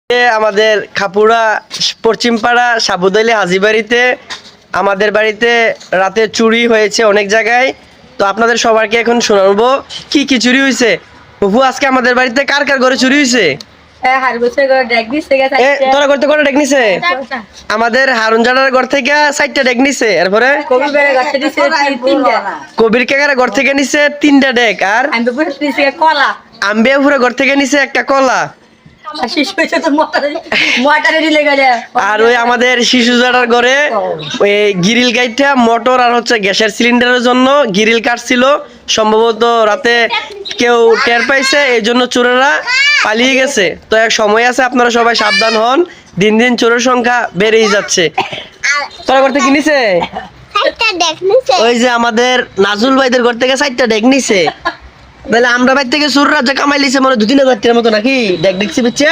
আমাদের খাপুরা পশ্চিমপাড়া সাবুদাইলি হাজিবাড়িতে আমাদের বাড়িতে রাতে চুরি হয়েছে অনেক জায়গায়। তো আপনাদের সবাইকে এখন শোনাবো কি কি চুরি হয়েছে। বুবু আজকে আমাদের বাড়িতে কার কার ঘরে চুরি হয়েছে? তোরা করতে করে ডেক নিছে আমাদের হারুন জানার ঘর থেকে 4টা ডেক নিছে। এরপরে কবির কাকার ঘর থেকে নিছে 3টা ডেক, আর আম্বিয়াপুরের ঘর থেকে নিছে একটা কলা, আর ওই আমাদের শিশু জানার ঘরে ওই গ্রিল গাইডটা মোটর আর হচ্ছে গ্যাসের সিলিন্ডারের জন্য গ্রিল কাটছিল, সম্ভবত রাতে কেউ টের পাইছে, এই জন্য চোরেরা পালিয়ে গেছে। তো এক সময় আছে, আপনারা সবাই সাবধান হন, দিন দিন চোরের সংখ্যা বেড়েই যাচ্ছে। তোরা ঘর থেকে কিনেছে ওই যে আমাদের নাজুল ভাইদের ঘর থেকে 4টা ডেক নিছে। তাহলে আমরা বাড়ি থেকে চোর রাজা কামাই লিছে মনে 2-3 হাজার টাকার মতো নাকি ডেক দেখছি বুঝছে।